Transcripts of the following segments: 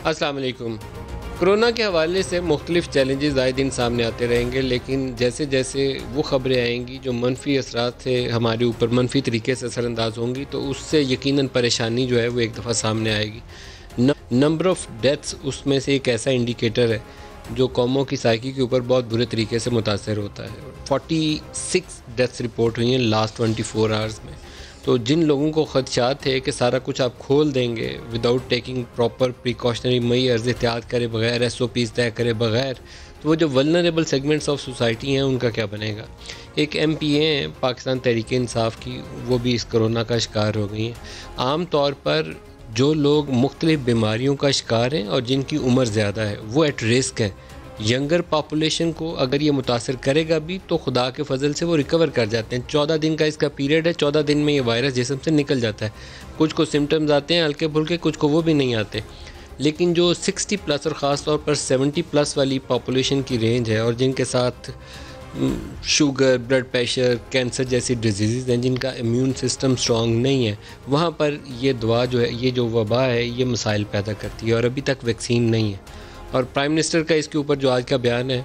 अस्सलाम वालेकुम। कोरोना के हवाले से मुख्तलिफ़ चैलेंजेस आए दिन सामने आते रहेंगे, लेकिन जैसे जैसे वो ख़बरें आएंगी जो मनफी असरात से हमारे ऊपर मनफी तरीके से असरअंदाज होंगी, तो उससे यकीनन परेशानी जो है वो एक दफ़ा सामने आएगी। नंबर ऑफ़ डेथ्स उसमें से एक ऐसा इंडिकेटर है जो कौमों की साइकी के ऊपर बहुत बुरे तरीके से मुतासर होता है। 46 डेथ्स रिपोर्ट हुई हैं लास्ट 24 आवर्स में। तो जिन लोगों को ख़दशात थे कि सारा कुछ आप खोल देंगे without taking proper precautionary measures, एहतियात करे बगैर, SOPs तय करे बगैर, तो वो जो वल्नरेबल सेगमेंट्स ऑफ सोसाइटी हैं उनका क्या बनेगा। एक MPA हैं पाकिस्तान तहरीक इंसाफ की, वो भी इस कोरोना का शिकार हो गई हैं। आम तौर पर जो लोग मुख्तलिफ़ बीमारियों का शिकार हैं और जिनकी उम्र ज़्यादा है वो एट रिस्क हैं। यंगर पॉपुलेशन को अगर ये मुतासर करेगा भी तो खुदा के फजल से वो रिकवर कर जाते हैं। 14 दिन का इसका पीरियड है, 14 दिन में ये वायरस जिस्म से निकल जाता है। कुछ को सिम्टम्स आते हैं हल्के फुल्के, कुछ को वो भी नहीं आते। लेकिन जो 60 प्लस और ख़ास तौर पर 70 प्लस वाली पॉपुलेशन की रेंज है और जिनके साथ शुगर, ब्लड प्रेशर, कैंसर जैसी डिजीज़ हैं, जिनका इम्यून सिस्टम स्ट्रॉन्ग नहीं है, वहाँ पर ये दवा जो है, ये जो वबा है, ये मसाइल पैदा करती है और अभी तक वैक्सीन नहीं है। और प्राइम मिनिस्टर का इसके ऊपर जो आज का बयान है,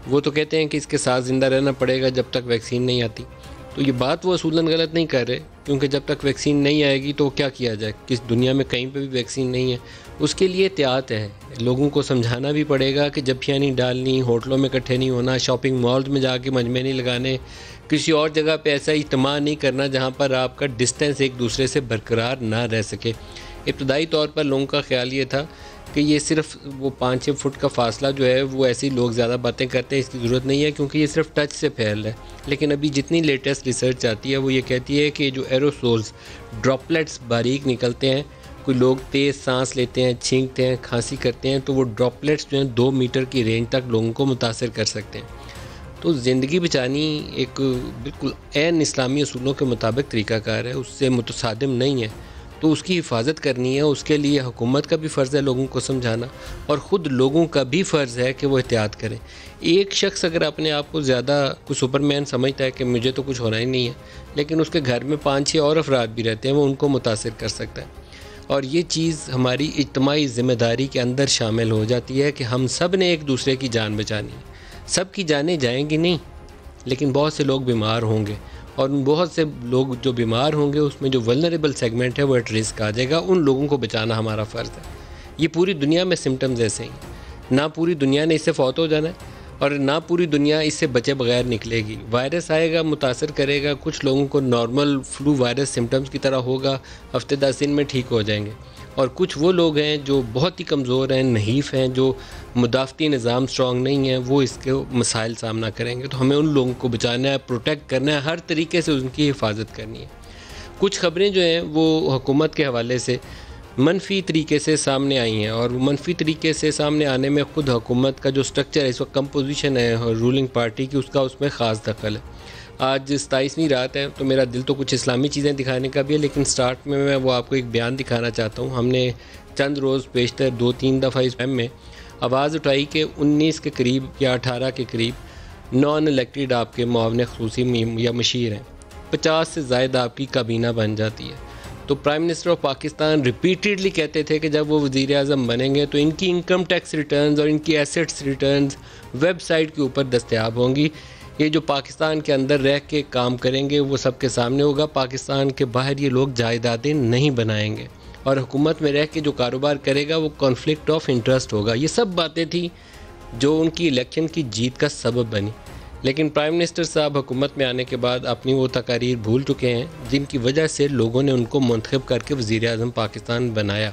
वो तो कहते हैं कि इसके साथ ज़िंदा रहना पड़ेगा जब तक वैक्सीन नहीं आती। तो ये बात वो असूलन गलत नहीं कर रहे, क्योंकि जब तक वैक्सीन नहीं आएगी तो क्या किया जाए। किस दुनिया में कहीं पे भी वैक्सीन नहीं है, उसके लिए एहतियात है। लोगों को समझाना भी पड़ेगा कि जब्तियाँ नहीं डालनी, होटलों में इकट्ठे नहीं होना, शॉपिंग मॉल्स में जाके मजमे नहीं लगाने, किसी और जगह पे ऐसा इज्तिमा नहीं करना जहाँ पर आपका डिस्टेंस एक दूसरे से बरकरार ना रह सके। इब्तदाई तौर पर लोगों का ख्याल ये था कि ये सिर्फ वो 5-6 फुट का फासला जो है वो ऐसे ही लोग ज़्यादा बातें करते हैं, इसकी ज़रूरत नहीं है क्योंकि ये सिर्फ टच से फैल रहा है। लेकिन अभी जितनी लेटेस्ट रिसर्च आती है वो ये कहती है कि जो एरोसोल्स, ड्रॉपलेट्स बारीक निकलते हैं, कोई लोग तेज़ सांस लेते हैं, छींकते हैं, खांसी करते हैं, तो वो ड्रॉपलेट्स जो हैं 2 मीटर की रेंज तक लोगों को मुतासर कर सकते हैं। तो ज़िंदगी बचानी एक बिल्कुल ऐन इस्लामी असूलों के मुताबिक तरीक़ाकार है, उससे मुतसादिम नहीं है। तो उसकी हिफाजत करनी है, उसके लिए हुकूमत का भी फ़र्ज़ है लोगों को समझाना, और ख़ुद लोगों का भी फ़र्ज़ है कि वो एहतियात करें। एक शख्स अगर अपने आप को ज़्यादा कुछ सुपरमैन समझता है कि मुझे तो कुछ होना ही नहीं है, लेकिन उसके घर में 5-6 और अफराद भी रहते हैं, वो उनको मुतासिर कर सकता है। और ये चीज़ हमारी इज्तिमाई ज़िम्मेदारी के अंदर शामिल हो जाती है कि हम सब ने एक दूसरे की जान बचानी है। सब की जानें जाएंगी नहीं, लेकिन बहुत से लोग बीमार होंगे, और बहुत से लोग जो बीमार होंगे उसमें जो वल्नरेबल सेगमेंट है वो एट रिस्क आ जाएगा। उन लोगों को बचाना हमारा फ़र्ज़ है। ये पूरी दुनिया में सिम्टम्स ऐसे ही हैं, ना पूरी दुनिया ने इससे फौत हो जाना है और ना पूरी दुनिया इससे बचे बगैर निकलेगी। वायरस आएगा, मुतासर करेगा, कुछ लोगों को नॉर्मल फ्लू वायरस सिम्टम्स की तरह होगा, हफ्ते 10 दिन में ठीक हो जाएंगे, और कुछ वो लोग हैं जो बहुत ही कमज़ोर हैं, नहीफ़ हैं, जो मुदाफ़ती निज़ाम स्ट्रॉन्ग नहीं है, वो इसके मसाइल सामना करेंगे। तो हमें उन लोगों को बचाना है, प्रोटेक्ट करना है, हर तरीके से उनकी हिफाजत करनी है। कुछ ख़बरें जो हैं वो हुकूमत के हवाले से मनफी तरीके से सामने आई हैं, और मनफी तरीके से सामने आने में ख़ुद हुकूमत का जो स्ट्रक्चर है, इस वक्त कंपोजिशन है रूलिंग पार्टी की, उसका उसमें ख़ास दखल है। आज 27वीं रात है, तो मेरा दिल तो कुछ इस्लामी चीज़ें दिखाने का भी है, लेकिन स्टार्ट में मैं वो आपको एक बयान दिखाना चाहता हूँ। हमने चंद रोज़ पेशतर 2-3 दफ़ा इस टाइम में आवाज़ उठाई कि 19 के करीब या 18 के करीब नॉन इलेक्टेड आपके मुआवने ख़ुसूसी या मशीर हैं, 50 से ज़ायद आपकी काबीना बन जाती है। तो prime minister of Pakistan repeatedly कहते थे कि जब वो वज़ीर आज़म बनेंगे तो इनकी इनकम टैक्स रिटर्न्स और इनकी एसेट्स रिटर्न्स वेबसाइट के ऊपर दस्तयाब होंगी। ये जो पाकिस्तान के अंदर रह के काम करेंगे वो सबके सामने होगा, पाकिस्तान के बाहर ये लोग जायदादें नहीं बनाएंगे, और हुकूमत में रह के जो कारोबार करेगा वो कॉन्फ्लिक्ट ऑफ इंटरेस्ट होगा। ये सब बातें थी जो उनकी इलेक्शन की जीत का सबब बनी। लेकिन प्राइम मिनिस्टर साहब हुकूमत में आने के बाद अपनी वो तकारीर भूल चुके हैं जिनकी वजह से लोगों ने उनको मुंतखब करके वज़ीर आज़म पाकिस्तान बनाया।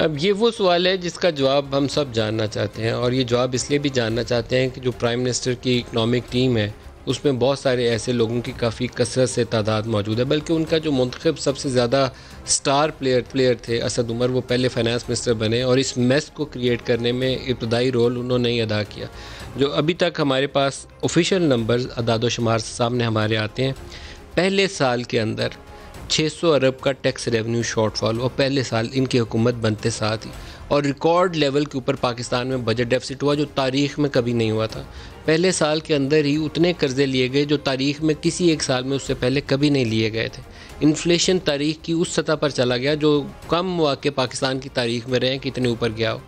अब ये वो सवाल है जिसका जवाब हम सब जानना चाहते हैं, और ये जवाब इसलिए भी जानना चाहते हैं कि जो प्राइम मिनिस्टर की इकनॉमिक टीम है उसमें बहुत सारे ऐसे लोगों की काफ़ी कसरत से तादाद मौजूद है, बल्कि उनका जो मुंतखब सबसे ज़्यादा स्टार प्लेयर थे असद उमर, वो पहले फाइनेंस मिनिस्टर बने और इस मेस को क्रिएट करने में इब्तदाई रोल उन्होंने ही अदा किया। जो अभी तक हमारे पास ऑफिशियल नंबर्स अदाद शुमार सामने हमारे आते हैं, पहले साल के अंदर 600 अरब का टैक्स रेवेन्यू शॉर्टफॉल, और पहले साल इनकी हुकूमत बनते साथ ही, और रिकॉर्ड लेवल के ऊपर पाकिस्तान में बजट डेफिसिट हुआ जो तारीख़ में कभी नहीं हुआ था। पहले साल के अंदर ही उतने कर्ज़े लिए गए जो तारीख़ में किसी एक साल में उससे पहले कभी नहीं लिए गए थे। इन्फ्लेशन तारीख़ की उस सतह पर चला गया जो कम वाक़े पाकिस्तान की तारीख़ में रहे कि इतने ऊपर गया हो।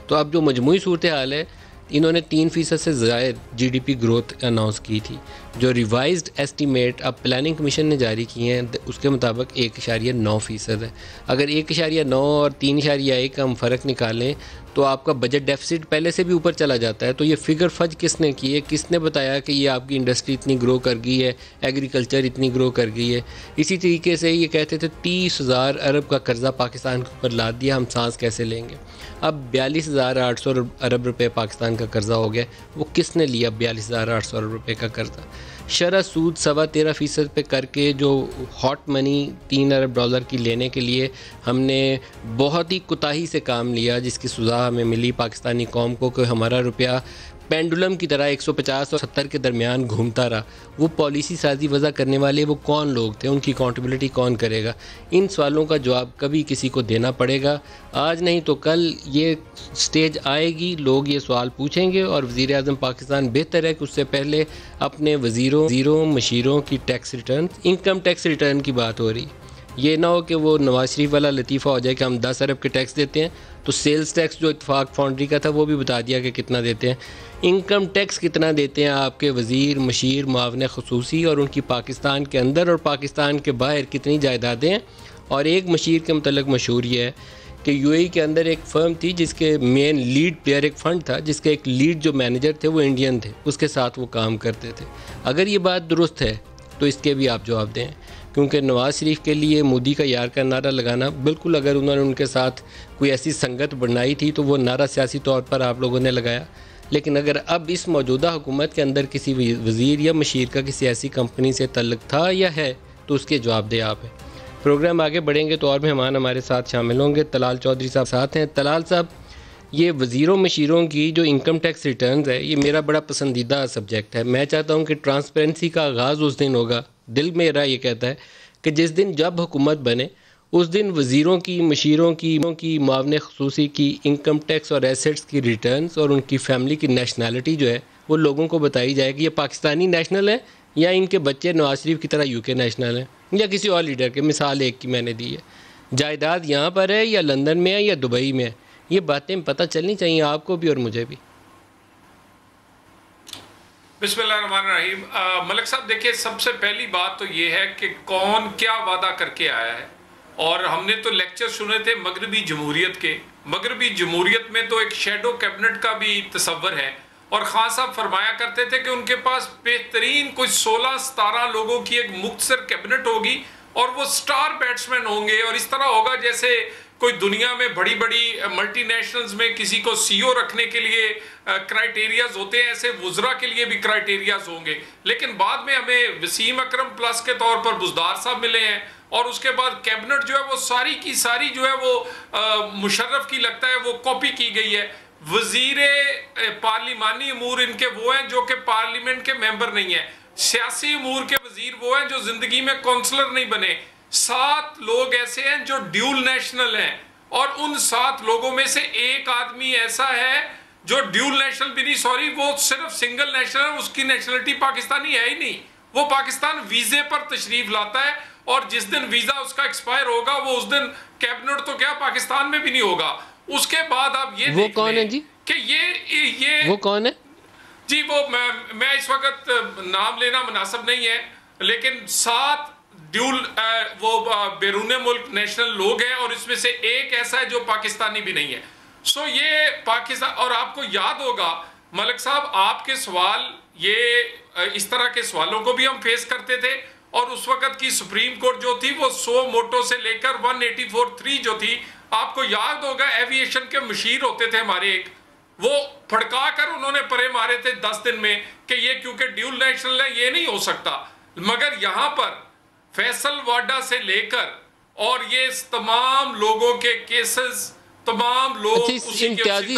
तो अब जो मजमूई सूरत हाल है, इन्होंने 3% से ज़ायद जीडीपी ग्रोथ अनाउंस की थी। जो रिवाइज्ड एस्टीमेट अब प्लानिंग कमीशन ने जारी किए हैं उसके मुताबिक 1.9% है। अगर 1.9 और 3.1 का हम फ़र्क निकालें तो आपका बजट डेफिसिट पहले से भी ऊपर चला जाता है। तो ये फ़िगर फज किसने की है, किसने बताया कि ये आपकी इंडस्ट्री इतनी ग्रो कर गई है, एग्रीकल्चर इतनी ग्रो कर गई है। इसी तरीके से ये कहते थे 30,000 अरब का कर्ज़ा पाकिस्तान के ऊपर लाद दिया, हम सांस कैसे लेंगे। अब 42,800 अरब रुपये पाकिस्तान का कर्ज़ा हो गया। वो किसने लिया 42,800 अरब रुपये का कर्ज़ा? शरह सूद 13.25% पे करके जो हॉट मनी 3 अरब डॉलर की लेने के लिए हमने बहुत ही कोताही से काम लिया, जिसकी सज़ा हमें मिली पाकिस्तानी कौम को कि हमारा रुपया पेंडुलम की तरह 150 और 70 के दरमियान घूमता रहा। वो पॉलिसी साजी वज़ा करने वाले वो कौन लोग थे, उनकी अकाउंटेबिलिटी कौन करेगा? इन सवालों का जवाब कभी किसी को देना पड़ेगा। आज नहीं तो कल ये स्टेज आएगी, लोग ये सवाल पूछेंगे और वज़ीर आज़म पाकिस्तान बेहतर है कि उससे पहले अपने वज़ीरों मशीरों की tax return, income tax return की बात हो रही, ये ना हो कि वो नवाज शरीफ वाला लतीफ़ा हो जाए कि हम 10 अरब के टैक्स देते हैं तो सेल्स टैक्स जो इत्तेफाक फाउंड्री का था वो भी बता दिया कि कितना देते हैं। इनकम टैक्स कितना देते हैं आपके वज़ीर मशीर मुआवने ख़ुसूसी, और उनकी पाकिस्तान के अंदर और पाकिस्तान के बाहर कितनी जायदादें हैं। और एक मशीर के मतलब मशहूर ये है कि यूएई के अंदर एक फ़र्म थी जिसके मेन लीड प्लेयर एक फ़ंड था जिसके एक लीड जो मैनेजर थे वो इंडियन थे, उसके साथ वो काम करते थे। अगर ये बात दुरुस्त है तो इसके भी आप जवाब दें, क्योंकि नवाज़ शरीफ के लिए मोदी का यार का नारा लगाना बिल्कुल, अगर उन्होंने उनके साथ कोई ऐसी संगत बनाई थी तो वो नारा सियासी तौर पर आप लोगों ने लगाया। लेकिन अगर अब इस मौजूदा हुकूमत के अंदर किसी वज़ीर या मशीर का किसी ऐसी कंपनी से तल्लुक़ था या है तो उसके जवाब दे आप। प्रोग्राम आगे बढ़ेंगे तो और मेहमान हमारे साथ शामिल होंगे। तलाल चौधरी साहब साथ हैं। तलाल साहब, ये वज़ीरों मशीरों की जो इनकम टैक्स रिटर्न्स है ये मेरा बड़ा पसंदीदा सब्जेक्ट है। मैं चाहता हूँ कि ट्रांसपेरेंसी का आगाज़ उस दिन होगा, दिल मेरा ये कहता है कि जिस दिन जब हुकूमत बने उस दिन वज़ीरों की मशीरों की मुआवने ख़ुसूसी की इनकम टैक्स और एसेट्स की रिटर्न्स और उनकी फ़ैमिली की नेशनैलिटी जो है वो लोगों को बताई जाए कि ये पाकिस्तानी नेशनल है या इनके बच्चे नवाज शरीफ की तरह यूके नेशनल हैं या किसी और लीडर के। मिसाल एक की मैंने दी है, जायदाद यहाँ पर है या लंदन में है या दुबई में है, ये बातें पता चलनी चाहिए आपको भी और मुझे भी। बिस्मिल्लाहिर्रहमानिर्रहीम। मलिक साहब देखिए, सबसे पहली बात तो ये है कि कौन क्या वादा करके आया है। और हमने तो लेक्चर सुने थे मगरबी जमहूरियत के। मगरबी जमहूरियत में तो एक शेडो कैबिनेट का भी तस्वर है और खान साहब फरमाया करते थे कि उनके पास बेहतरीन कुछ 16-17 लोगों की एक मुख्तसर कैबिनेट होगी और वो स्टार बैट्समैन होंगे और इस तरह होगा जैसे कोई दुनिया में बड़ी बड़ी मल्टीनेशनल्स में किसी को सीईओ रखने के लिए क्राइटेरियाज होते हैं, ऐसे वुज़रा के लिए भी क्राइटेरियाज होंगे। लेकिन बाद में हमें वसीम अकरम प्लस के तौर पर बुज़दार साहब मिले हैं और उसके बाद कैबिनेट जो है वो सारी की सारी जो है वो मुशर्रफ की लगता है वो कॉपी की गई है। वजीर पार्लिमानी अमूर इनके वो हैं जो कि पार्लियामेंट के मेंबर नहीं है। सियासी अमूर के वजीर वो हैं जो जिंदगी में काउंसलर नहीं बने। 7 लोग ऐसे हैं जो ड्यूल नेशनल हैं और उन 7 लोगों में से एक आदमी ऐसा है जो ड्यूल नेशनल भी नहीं, सॉरी, वो सिर्फ सिंगल नेशनल है, उसकी नेशनलिटी पाकिस्तानी है ही नहीं। वो पाकिस्तान वीजे पर तशरीफ लाता है और जिस दिन वीजा उसका एक्सपायर होगा वो उस दिन कैबिनेट तो क्या पाकिस्तान में भी नहीं होगा। उसके बाद आप ये वो कौन है जी कि ये वो कौन है जी? वो मैं इस वक्त नाम लेना मुनासिब नहीं है, लेकिन 7 ड्यूल वो बैरून मुल्क नेशनल लोग हैं और इसमें से एक ऐसा है जो पाकिस्तानी भी नहीं है। सो ये पाकिस्तान, और आपको याद होगा मलिक साहब आपके सवाल, ये इस तरह के सवालों को भी हम फेस करते थे और उस वक्त की सुप्रीम कोर्ट जो थी वो 100 मोटो से लेकर 184(3) जो थी, आपको याद होगा एविएशन के मशीर होते थे हमारे एक, वो फड़का कर उन्होंने परे मारे थे 10 दिन में कि ये क्योंकि ड्यूल नेशनल है ये नहीं हो सकता। मगर यहां पर फैसल वाडा से लेकर और ये तमाम लोगों के केसेस, तमाम लोग इस इम्तियाजी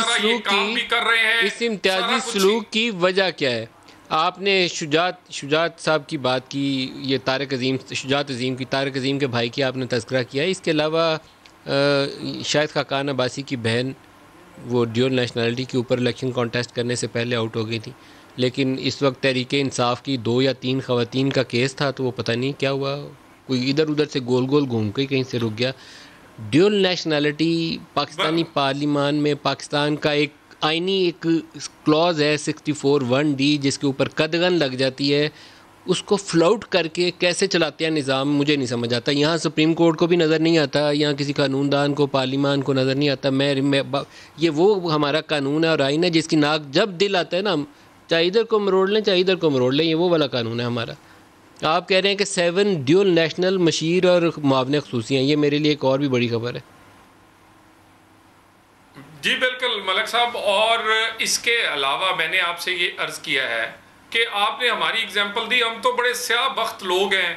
सलूक की वजह क्या है? आपने शुजात साहब की बात की, ये तारिक अजीम, शुजात अजीम की, तारिक अजीम के भाई की आपने तज़किरा किया। इसके अलावा शाहिद खाकान अब्बासी की बहन वो ड्यूल नेशनलिटी के ऊपर इलेक्शन कॉन्टेस्ट करने से पहले आउट हो गई थी। लेकिन इस वक्त तहरीक इंसाफ की 2 या 3 ख़वातीन का केस था, तो वो पता नहीं क्या हुआ, कोई इधर उधर से गोल गोल घूम के कहीं से रुक गया। ड्यूल नेशनलिटी पाकिस्तानी पार्लियामान में पाकिस्तान का एक आईनी एक क्लॉज है 64(1)D, जिसके ऊपर कदगन लग जाती है। उसको फ्लाउट करके कैसे चलाते हैं निज़ाम, मुझे नहीं समझ आता। यहाँ सुप्रीम कोर्ट को भी नज़र नहीं आता, यहाँ किसी कानूनदान को, पार्लियामान को नज़र नहीं आता। ये वो हमारा कानून है और आइन है जिसकी नाक जब दिल आता है ना, हम चाहे इधर को मरोड़ लें चाहे इधर को मरोड़ लें, ये वो वाला कानून है हमारा। आप कह रहे हैं कि 7 ड्यूल नेशनल मशीर और मुआवने ख़ुसूसी हैं, ये मेरे लिए एक और भी बड़ी खबर है। जी बिल्कुल मलिक साहब, और इसके अलावा मैंने आपसे ये अर्ज़ किया है कि आपने हमारी एग्जाम्पल दी। हम तो बड़े स्याह बख्त लोग हैं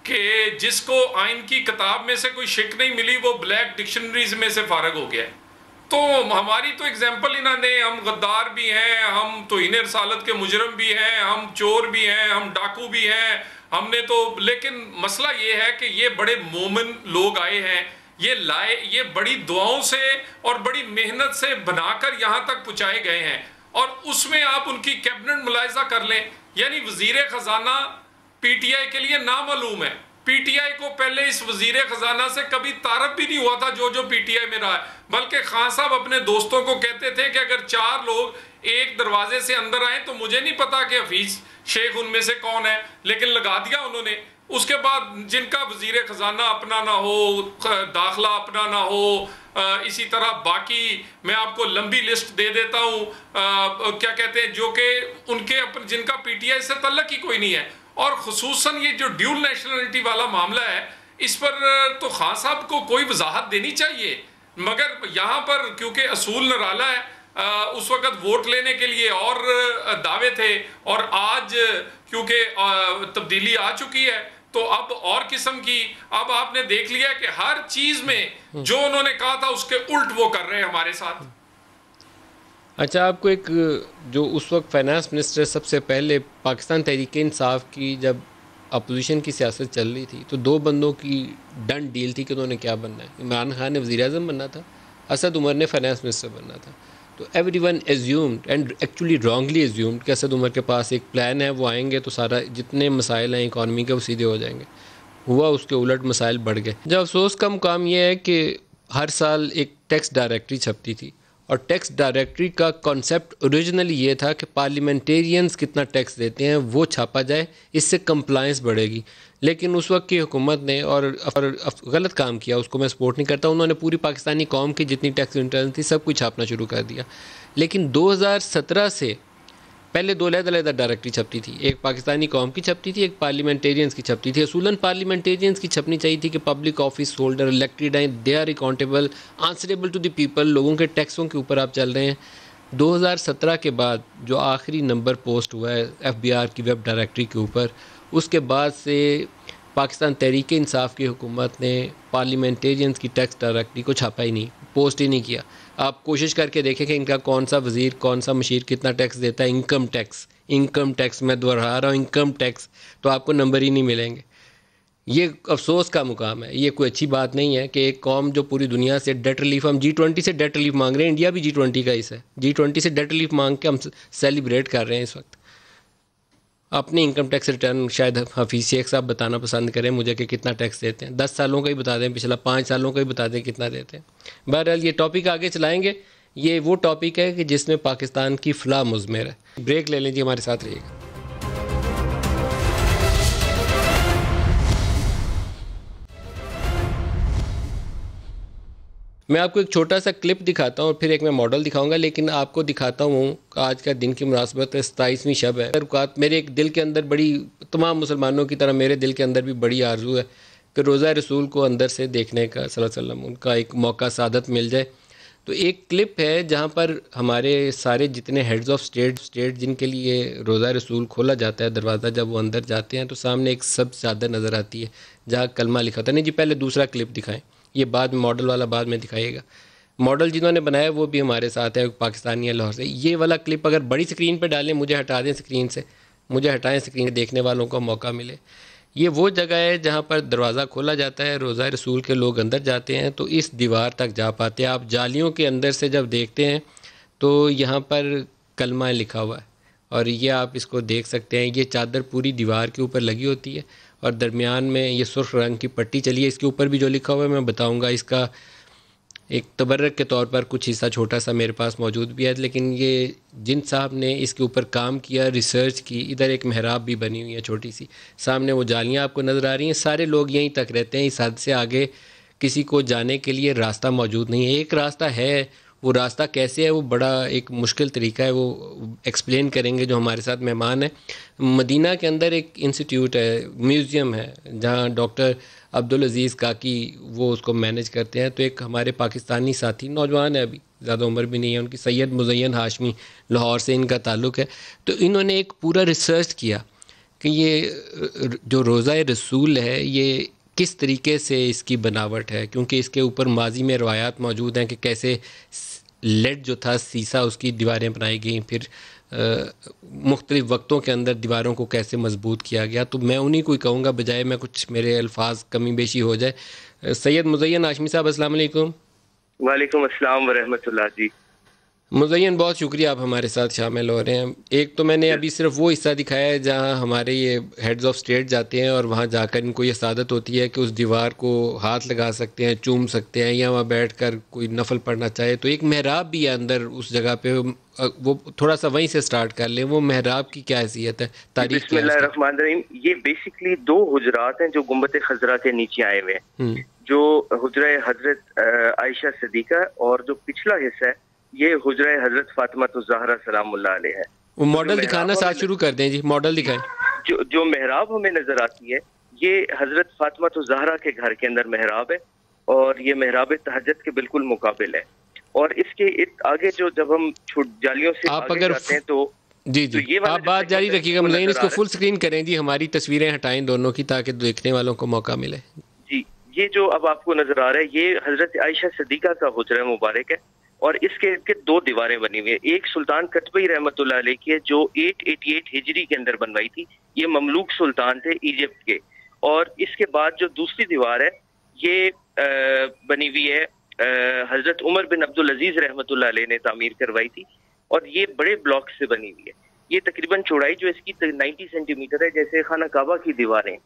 कि जिसको आइन की किताब में से कोई शिक नहीं मिली, वो ब्लैक डिक्शनरीज में से फारग हो गया। तो हमारी तो एग्जाम्पल ही ना दें। हम गद्दार भी हैं, हम तौहीन रसालत के मुजरम भी हैं, हम चोर भी हैं, हम डाकू भी हैं, हमने तो। लेकिन मसला ये है कि ये बड़े मोमिन लोग आए हैं, ये बड़ी दुआओं से और बड़ी मेहनत से बनाकर यहाँ तक पहुँचाए गए हैं, और उसमें आप उनकी कैबिनेट मुलायजा कर लें। यानी वजीर खजाना पीटीआई के लिए नामालूम है। पीटीआई को पहले इस वजीर खजाना से कभी तारफ भी नहीं हुआ था जो पीटीआई में रहा है। बल्कि खान साहब अपने दोस्तों को कहते थे कि अगर 4 लोग एक दरवाजे से अंदर आए तो मुझे नहीं पता कि हफीज शेख उनमें से कौन है, लेकिन लगा दिया उन्होंने। उसके बाद जिनका वजीर खजाना अपना ना हो, दाखिला अपना ना हो, इसी तरह बाकी मैं आपको लंबी लिस्ट दे देता हूँ, क्या कहते हैं, जो कि उनके अपन जिनका पीटीआई से तल्लक ही कोई नहीं है। और खुसूसन ये जो ड्यूल नेशनलिटी वाला मामला है, इस पर तो खान साहब को कोई वजाहत देनी चाहिए। मगर यहाँ पर क्योंकि असूल निराला है, उस वक़्त वोट लेने के लिए और दावे थे, और आज क्योंकि तब्दीली आ चुकी है तो अब और किस्म की, अब आपने देख लिया कि हर चीज में जो उन्होंने कहा था उसके उल्ट वो कर रहे हैं हमारे साथ। अच्छा, आपको एक जो उस वक्त फाइनेंस मिनिस्टर सबसे पहले पाकिस्तान तहरीक इंसाफ की जब अपोजिशन की सियासत चल रही थी, तो 2 बंदों की डन डील थी कि उन्होंने क्या बनना है। इमरान खान ने वज़ीर आज़म बनना था, असद उमर ने फाइनेंस मिनिस्टर बनना था। तो everyone assumed and actually wrongly assumed कि असद उमर के पास एक प्लान है, वो आएंगे तो सारा जितने मसाइल हैं इकॉनमी के वो सीधे हो जाएंगे। हुआ उसके उलट, मसाइल बढ़ गए। जब अफसोस का मुकाम यह है कि हर साल एक टैक्स डायरेक्टरी छपती थी, और टैक्स डायरेक्टरी का कॉन्सेप्ट ओरिजिनली ये था कि पार्लियामेंटेरियंस कितना टैक्स देते हैं वो छापा जाए, इससे कंप्लायंस बढ़ेगी। लेकिन उस वक्त की हुकूमत ने और गलत काम किया, उसको मैं सपोर्ट नहीं करता। उन्होंने पूरी पाकिस्तानी कौम की जितनी टैक्स रिटर्न थी सब कुछ छापना शुरू कर दिया। लेकिन 2017 से पहले 2 अलग-अलग डायरेक्टरी छपती थी, एक पाकिस्तानी कौम की छपती थी, एक पार्लियामेंटेरियंस की छपती थी। असूलन पार्लियामेंटेरियंस की छपनी चाहिए थी कि पब्लिक ऑफिस होल्डर इलेक्टेड हैं, they are accountable, answerable to the people, लोगों के टैक्सों के ऊपर आप चल रहे हैं। 2017 के बाद जो आखिरी नंबर पोस्ट हुआ है FBR की वेब डायरेक्टरी के ऊपर, उसके बाद से पाकिस्तान तहरीक इंसाफ की हुकूमत ने पार्लियामेंटेरियंस की टैक्स डायरेक्टरी को छापा ही नहीं, पोस्ट ही नहीं किया। आप कोशिश करके देखें कि इनका कौन सा वज़ीर, कौन सा मशीर कितना टैक्स देता है। इनकम टैक्स मैं दोहरा रहा हूँ, इनकम टैक्स, तो आपको नंबर ही नहीं मिलेंगे। ये अफसोस का मुकाम है। ये कोई अच्छी बात नहीं है कि एक कौम जो पूरी दुनिया से डेट रिलीफ, हम G20 से डेट रिलीफ मांग रहे हैं, इंडिया भी G20 का हिस्सा है, G20 से डेट रिलीफ मांग के हम सेलिब्रेट कर रहे हैं इस वक्त। अपने इनकम टैक्स रिटर्न शायद हफीज़ शेख साहब बताना पसंद करें मुझे कि कितना टैक्स देते हैं। 10 सालों का ही बता दें, पिछला 5 सालों का ही बता दें कितना देते हैं। बहरहाल ये टॉपिक आगे चलाएंगे। ये वो टॉपिक है कि जिसमें पाकिस्तान की फलाह मुज़मिर है। ब्रेक ले लीजिए, हमारे साथ रहिएगा। मैं आपको एक छोटा सा क्लिप दिखाता हूँ और फिर एक मैं मॉडल दिखाऊंगा, लेकिन आपको दिखाता हूँ आज का दिन की मुनासबत 27वीं शब है। रुकात मेरे एक दिल के अंदर बड़ी, तमाम मुसलमानों की तरह मेरे दिल के अंदर भी बड़ी आरज़ू है कि रोज़ा रसूल को अंदर से देखने का सल्लल्लाहु अलैहि वसल्लम, उनका एक मौका सादत मिल जाए। तो एक क्लिप है जहाँ पर हमारे सारे जितने हेड्स ऑफ स्टेट जिनके लिए रोज़ा रसूल खोला जाता है दरवाज़ा, जब वो अंदर जाते हैं तो सामने एक सब्ज़ चादर नज़र आती है जहाँ कलमा लिखा था। नहीं जी, पहले दूसरा क्लिप दिखाएं, ये बाद में मॉडल वाला बाद में दिखाइएगा। मॉडल जिन्होंने बनाया वो भी हमारे साथ है, पाकिस्तानी है लाहौर से। ये वाला क्लिप अगर बड़ी स्क्रीन पर डालें, मुझे हटा दें स्क्रीन से, मुझे हटाएं स्क्रीन, देखने वालों को मौका मिले। ये वो जगह है जहाँ पर दरवाज़ा खोला जाता है, रोज़ा रसूल के लोग अंदर जाते हैं तो इस दीवार तक जा पाते हैं। आप जालियों के अंदर से जब देखते हैं तो यहाँ पर कलमा लिखा हुआ है और ये आप इसको देख सकते हैं। ये चादर पूरी दीवार के ऊपर लगी होती है और दरमियान में ये सुर्ख रंग की पट्टी चली है। इसके ऊपर भी जो लिखा हुआ है मैं बताऊँगा, इसका एक तबर्रक के तौर पर कुछ हिस्सा छोटा सा मेरे पास मौजूद भी है, लेकिन ये जिन साहब ने इसके ऊपर काम किया, रिसर्च की, इधर एक महराब भी बनी हुई है छोटी सी, सामने वो जालियाँ आपको नज़र आ रही हैं। सारे लोग यहीं तक रहते हैं, इस हद से आगे किसी को जाने के लिए रास्ता मौजूद नहीं है। एक रास्ता है, वो रास्ता कैसे है वो बड़ा एक मुश्किल तरीका है, वो एक्सप्लेन करेंगे जो हमारे साथ मेहमान हैं। मदीना के अंदर एक इंस्टीट्यूट है, म्यूज़ियम है, जहाँ डॉक्टर अब्दुल अज़ीज़ काकी वो उसको मैनेज करते हैं। तो एक हमारे पाकिस्तानी साथी, नौजवान है, अभी ज़्यादा उम्र भी नहीं है उनकी, सैयद मुज़य्यन हाशमी, लाहौर से इनका ताल्लुक़ है। तो इन्होंने एक पूरा रिसर्च किया कि ये जो रोज़ा रसूल है ये किस तरीके से इसकी बनावट है, क्योंकि इसके ऊपर माजी में रवायात मौजूद हैं कि कैसे लेड जो था सीसा उसकी दीवारें बनाई गई, फिर मुख्तलिफ़ वक्तों के अंदर दीवारों को कैसे मजबूत किया गया। तो मैं उन्हीं को ही कहूँगा, बजाय मैं कुछ मेरे अल्फाज कमी बेशी हो जाए। सैयद मुज़य्यन हाशमी साहब, अस्सलाम वालेकुम। वालेकुम अस्सलाम व रहमतुल्लाह जी। मुज़य्यन, बहुत शुक्रिया आप हमारे साथ शामिल हो रहे हैं। एक तो मैंने अभी सिर्फ वो हिस्सा दिखाया है जहाँ हमारे ये हेड्स ऑफ स्टेट जाते हैं और वहाँ जाकर इनको ये सादत होती है कि उस दीवार को हाथ लगा सकते हैं, चूम सकते हैं, या वहाँ बैठकर कोई नफल पढ़ना चाहे। तो एक महराब भी है अंदर उस जगह पे, वो थोड़ा सा वहीं से स्टार्ट कर लें। वो महराब की क्या हैसियत है, तारीख क्या है? बिस्मिल्लाहिर्रहमानिर्रहीम। ये बेसिकली दो हुजरात हैं जो गुंबद खजरा के नीचे आए हुए हैं, जो हुजरा हजरत आयशा सिद्दीका, और जो पिछला हिस्सा है ये हुजरा हजरत फातिमा ज़हरा सलामुल्लाह अलैहा है। वो मॉडल दिखाना साथ शुरू कर दें जी, मॉडल दिखाएं। जो महराब हमें नजर आती है ये हजरत फातिमा ज़हरा के घर के अंदर महराब है, और ये महराब तहज्जुद के बिल्कुल मुकाबिल है। और इसके आगे जो जब हम जालियों से आप आगे अगर जाते हैं तो जी जी, तो आप बात जारी रखिएगा मुज़य्यन, इसको फुल स्क्रीन करें जी, हमारी तस्वीरें हटाएं दोनों की ताकि देखने वालों को मौका मिले जी। ये जो अब आपको नजर आ रहा है ये हजरत आयशा सिद्दीका का हुजरा मुबारक है, और इसके दो दीवारें बनी हुई है। एक सुल्तान कतबई रहमतुल्लाह अलैह की है जो 888 हिजरी के अंदर बनवाई थी, ये ममलूक सुल्तान थे इजिप्ट के। और इसके बाद जो दूसरी दीवार है ये बनी हुई है हजरत उमर बिन अब्दुल अजीज रहमतुल्लाह अलैह ने तामीर करवाई थी, और ये बड़े ब्लॉक से बनी हुई है। ये तकरीबन चौड़ाई जो इसकी 90 सेंटीमीटर है, जैसे खाना काबा की दीवारें,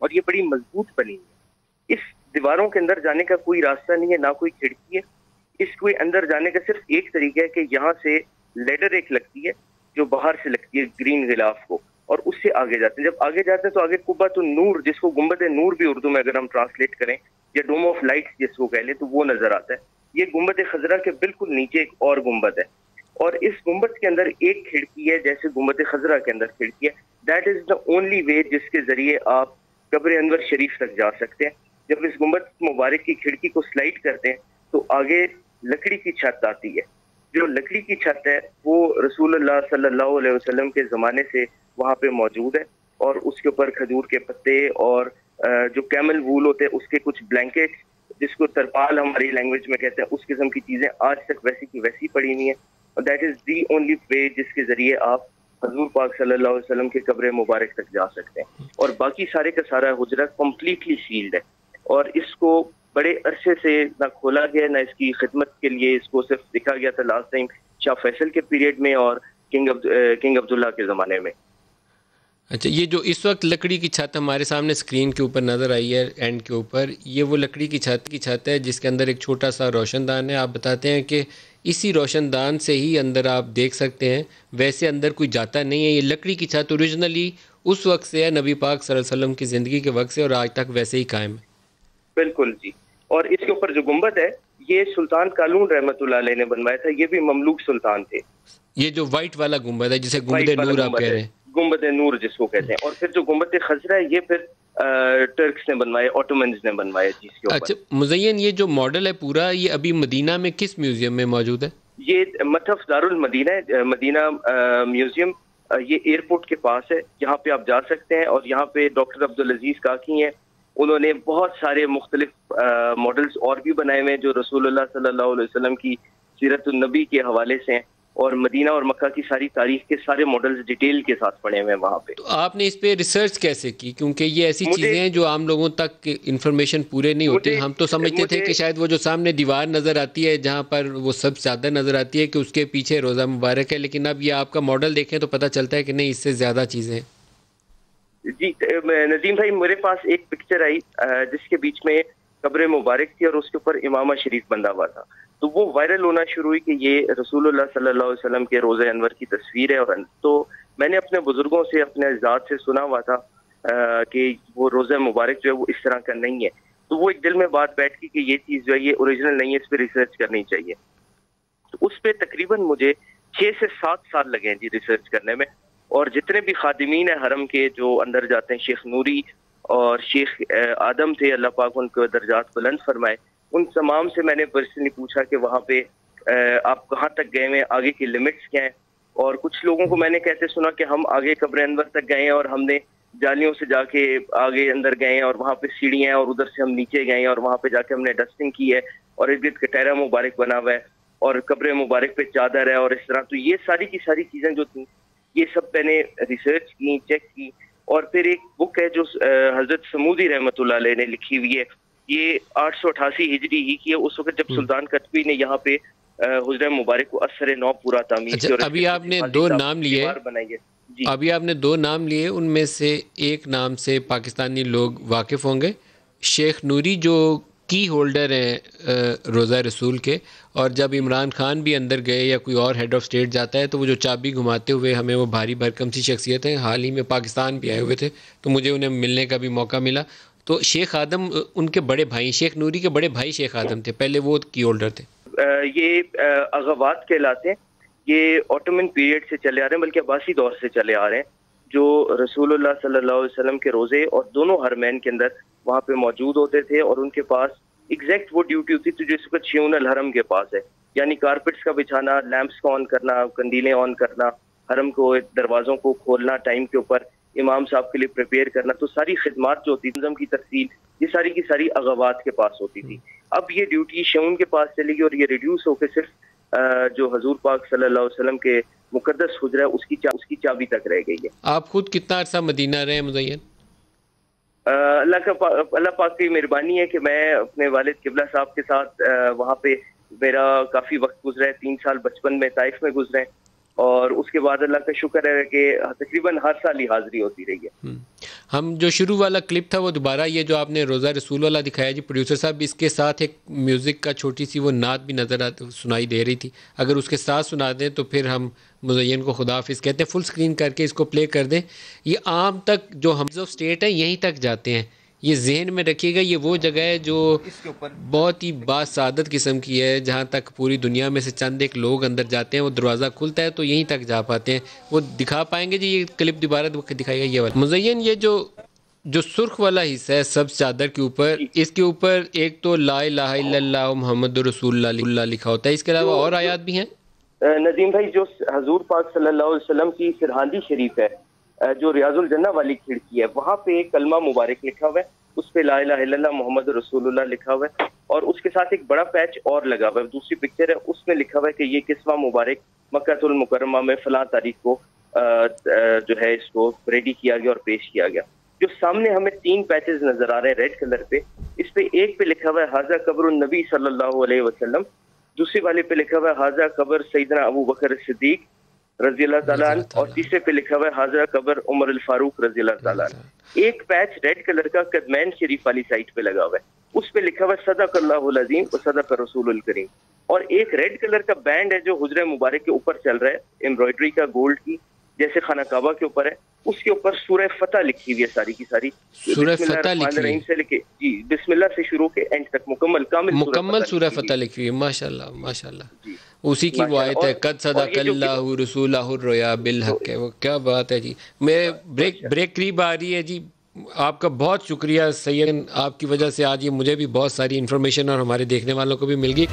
और ये बड़ी मजबूत बनी है। इस दीवारों के अंदर जाने का कोई रास्ता नहीं है, ना कोई खिड़की है। इसके अंदर जाने का सिर्फ एक तरीका है कि यहाँ से लेडर एक लगती है जो बाहर से लगती है ग्रीन गिलाफ को, और उससे आगे जाते हैं। जब आगे जाते हैं तो आगे कुब्बत नूर, जिसको गुंबद नूर भी उर्दू में अगर हम ट्रांसलेट करें, या डोम ऑफ लाइट्स जिसको कह लें, तो वो नजर आता है। ये गुंबद खजरा के बिल्कुल नीचे एक और गुंबद है, और इस गुंबद के अंदर एक खिड़की है जैसे गुंबद खजरा के अंदर खिड़की है। That is the only way जिसके जरिए आप कब्र अनवर शरीफ तक जा सकते हैं। जब इस गुंबद मुबारक की खिड़की को स्लाइड करते हैं तो आगे लकड़ी की छत आती है। जो लकड़ी की छत है वो रसूलुल्लाह सल्लल्लाहु अलैहि वसल्लम के ज़माने से वहाँ पे मौजूद है, और उसके ऊपर खजूर के पत्ते और जो कैमल वूल होते हैं उसके कुछ ब्लैंकेट, जिसको तरपाल हमारी लैंग्वेज में कहते हैं, उस किस्म की चीज़ें आज तक वैसी की वैसी पड़ी हुई हैं। और that is the only way जिसके ज़रिए आप हजूर पाक सल्लल्लाहु अलैहि वसल्लम के कब्र मुबारक तक जा सकते हैं। और बाकी सारे का सारा हुजरा कम्प्लीटली सील्ड है, और इसको बड़े अरसे से ना खोला गया, ना इसकी खिदमत के लिए इसको सिर्फ देखा गया था लास्ट टाइम शाह फैसल के पीरियड में और किंग अब्दुल्ला के ज़माने में। अच्छा, ये जो इस वक्त लकड़ी की छत हमारे सामने स्क्रीन के ऊपर नज़र आई है एंड के ऊपर, ये वो लकड़ी की छत है जिसके अंदर एक छोटा सा रोशनदान है। आप बताते हैं कि इसी रोशनदान से ही अंदर आप देख सकते हैं, वैसे अंदर कोई जाता नहीं है। ये लकड़ी की छत ओरिजिनली उस वक्त से है, नबी पाक सल्लल्लाहु अलैहि वसल्लम की ज़िंदगी के वक्त से, और आज तक वैसे ही कायम है। बिल्कुल जी। और इसके ऊपर जो गुंबद है ये सुल्तान कालून रहमतुल्लाह अलैह ने बनवाया था, ये भी ममलूक सुल्तान थे। ये जो व्हाइट वाला गुंबद है जिसे गुंबद नूर आप कह रहे हैं, गुंबद नूर जिसको कहते हैं। और फिर जो गुंबद खजरा है ये फिर टर्क्स ने बनवाए, ऑटोमन्स ने बनवाए जिसके ऊपर। अच्छा मुज़य्यन, ये जो मॉडल है पूरा, ये अभी मदीना में किस म्यूजियम में मौजूद है? ये मतहफ दारुल मदीना है, मदीना म्यूजियम, ये एयरपोर्ट के पास है, यहाँ पे आप जा सकते हैं। और यहाँ पे डॉक्टर अब्दुल अजीज काकी हैं, उन्होंने बहुत सारे मुख्तलिफ मॉडल्स और भी बनाए हुए हैं जो रसूलुल्लाह सल्लल्लाहु अलैहि वसल्लम की सीरत नबी के हवाले से हैं। और मदीना और मक्का की सारी तारीख के सारे मॉडल्स डिटेल के साथ पढ़े हुए हैं वहाँ पे। तो आपने इस पे रिसर्च कैसे की, क्योंकि ये ऐसी चीज़ें हैं जो आम लोगों तक इंफॉर्मेशन पूरे नहीं होती। हम तो समझते थे कि शायद वो जो सामने दीवार नज़र आती है जहाँ पर वो सब चादर नज़र आती है कि उसके पीछे रोज़ा मुबारक है, लेकिन अब ये आपका मॉडल देखें तो पता चलता है कि नहीं, इससे ज़्यादा चीज़ें हैं। जी नदीम भाई, मेरे पास एक पिक्चर आई जिसके बीच में कब्र मुबारक थी और उसके ऊपर इमामा शरीफ बंधा हुआ था, तो वो वायरल होना शुरू हुई कि ये रसूलुल्लाह सल्लल्लाहु अलैहि वसल्लम के रोज़े अनवर की तस्वीर है। और तो मैंने अपने बुजुर्गों से, अपने अज़दाद से सुना हुआ था कि वो रोज़ा मुबारक जो है वो इस तरह का नहीं है। तो वो एक दिल में बात बैठ गई कि ये चीज़ जो है ये ओरिजिनल नहीं है, इस पर रिसर्च करनी चाहिए। तो उस पर तकरीबन मुझे 6 से 7 साल लगे हैं जी रिसर्च करने में। और जितने भी खादिमीन है हरम के जो अंदर जाते हैं, शेख नूरी और शेख आदम थे, अल्लाह पाक उनको दर्जात बुलंद फरमाए, उन तमाम से मैंने पर्सनली पूछा कि वहाँ पे आप कहाँ तक गए हैं, आगे की लिमिट्स क्या हैं। और कुछ लोगों को मैंने कहते सुना कि हम आगे कब्र अनवर तक गए हैं और हमने जालियों से जाके आगे अंदर गए हैं और वहाँ पे सीढ़ियाँ हैं और उधर से हम नीचे गए हैं और वहाँ पे जाके हमने डस्टिंग की है और इर्द गिर्द कटहरा मुबारक बना हुआ है और कब्र मुबारक पे चादर है और इस तरह। तो ये सारी की सारी चीज़ें जो थी ये सब मैंने रिसर्च की, चेक की। और फिर एक बुक है जो हजरत समूदी रहमतुल्लाह अलैह ने लिखी हुई है, ये 888 हिजरी ही की है, उस वक्त जब सुल्तान कतबी ने यहाँ पे हुजरा मुबारक को असर नौ पूरा तामीर किया। अच्छा, अभी आपने दो नाम लिए, अभी आपने दो नाम लिए, उनमें से एक नाम से पाकिस्तानी लोग वाकिफ़ होंगे, शेख नूरी जो की होल्डर हैं रोज़ा रसूल के, और जब इमरान खान भी अंदर गए या कोई और हेड ऑफ स्टेट जाता है तो वो जो चाबी घुमाते हुए हमें वो भारी भरकम सी शख्सियत है, हाल ही में पाकिस्तान भी आए हुए थे तो मुझे उन्हें मिलने का भी मौका मिला। तो शेख आदम उनके बड़े भाई, शेख नूरी के बड़े भाई शेख आदम थे, पहले वो की होल्डर थे। ये अगवात कहलाते हैं, ये ऑटोमन पीरियड से चले आ रहे हैं, बल्कि अब्बासी दौर से चले आ रहे हैं, जो रसूलुल्लाह सल्लल्लाहु अलैहि वसल्लम के रोज़े और दोनों हरमैन के अंदर वहाँ पे मौजूद होते थे। और उनके पास एग्जैक्ट वो ड्यूटी होती थी जो इस वक्त शिऊन अल हरम के पास है, यानी कारपेट्स का बिछाना, लैंप्स को ऑन करना, कंदीलें ऑन करना, हरम को दरवाज़ों को खोलना टाइम के ऊपर, इमाम साहब के लिए प्रिपेयर करना। तो सारी खिदमात जो होती थी, की तरसील, ये सारी की सारी अगवात के पास होती थी। अब ये ड्यूटी शिऊन के पास चली गई और ये रिड्यूस होकर सिर्फ जो हजूर पाक सल्लल्लाहु अलैहि वसल्लम के मुकद्दस हुजरा उसकी चाबी तक रह गई है। आप खुद कितना अर्सा मदीना रहे मुज़य्यन? अल्लाह पाक की मेहरबानी है कि मैं अपने वालिद किबला साहब के साथ वहाँ पे मेरा काफ़ी वक्त गुजरा है। 3 साल बचपन में ताइफ में गुजरे और उसके बाद अल्लाह का शुक्र है कि तकरीबन हर साल ही हाजिरी होती रही है। हम जो शुरू वाला क्लिप था वो दोबारा, ये जो आपने रोज़ा रसूल वाला दिखाया जी प्रोड्यूसर साहब, इसके साथ एक म्यूज़िक का छोटी सी वो नात भी नज़र सुनाई दे रही थी, अगर उसके साथ सुना दें तो फिर हम मुज़य्यन को खुदाफिज़ कहते हैं। फुल स्क्रीन करके इसको प्ले कर दें। ये आम तक जो हम ऑफ स्टेट है यहीं तक जाते हैं, ये जहन में रखिएगा। ये वो जगह है जो बहुत ही बासादत किस्म की है, जहाँ तक पूरी दुनिया में से चंद एक लोग अंदर जाते हैं, वो दरवाज़ा खुलता है तो यहीं तक जा पाते हैं। वो दिखा पाएंगे जी, ये क्लिप दोबारा दिखाइएगा ये वाला। मुज़य्यन, ये जो सुर्ख वाला हिस्सा है सब चादर के ऊपर, इसके ऊपर एक तो ला इलाहा इल्लल्लाह मुहम्मदुर रसूलुल्लाह लिखा होता है, इसके अलावा और आयात भी हैं? नदीम भाई, जो हजूर पाक सल्लल्लाहु अलैहि वसल्लम की सिरहांदी शरीफ है, जो रियाजुल जन्ना वाली खिड़की है, वहाँ पे एक कलमा मुबारक लिखा हुआ है, उस पे ला इलाहा इल्लल्लाह मुहम्मद रसूलुल्लाह लिखा हुआ है और उसके साथ एक बड़ा पैच और लगा हुआ है। दूसरी पिक्चर है, उसमें लिखा हुआ है कि ये किस्वा मुबारक मक्कातुल मुकर्रमा में फलां तारीख को जो है इसको रेडी किया गया और पेश किया गया। जो सामने हमें 3 पैचेस नजर आ रहे हैं रेड कलर पे, इस पे एक पे लिखा हुआ है हाजा कब्र नबी सल्लल्लाहु अलैहि वसल्लम, दूसरी वाले पे लिखा हुआ है हाजा कब्र सैयदना अबू बकर सिद्दीक रज़ी अल्लाह ताला अन्हु और तीसरे पे लिखा हुआ है हाजा कब्र उमर अल फारूक रज़ी अल्लाह ताला अन्हु। एक पैच रेड कलर का कदमैन शरीफ वाली साइड पे लगा हुआ है, उस पे लिखा हुआ है सदक़ल्लाहुल अज़ीम व सदक़ रसूलुल करीम। और एक रेड कलर का बैंड है जो हुजरे मुबारक के ऊपर चल रहा है, एम्ब्रॉयडरी का गोल्ड की, जैसे खाना काबा के ऊपर है, उसके ऊपर सूरह फतह लिखी हुई है सारी की सारी। सूरह फतह लिखी हुई से लेके जी बिस्मिल्लाह से शुरू के एंड तक मुकम्मल सूरह फतह लिखी हुई है। माशाल्लाह माशाल्लाह, उसी की वो आयत है कद सदक़ल्लाहु रसूलहुर रुया बिल हक़ है। वो क्या बात है जी। मेरे ब्रेक करीब आ रही है जी। आपका बहुत शुक्रिया सैयद, आपकी वजह से आज ये मुझे भी बहुत सारी इन्फॉर्मेशन और हमारे देखने वालों को भी मिल गई।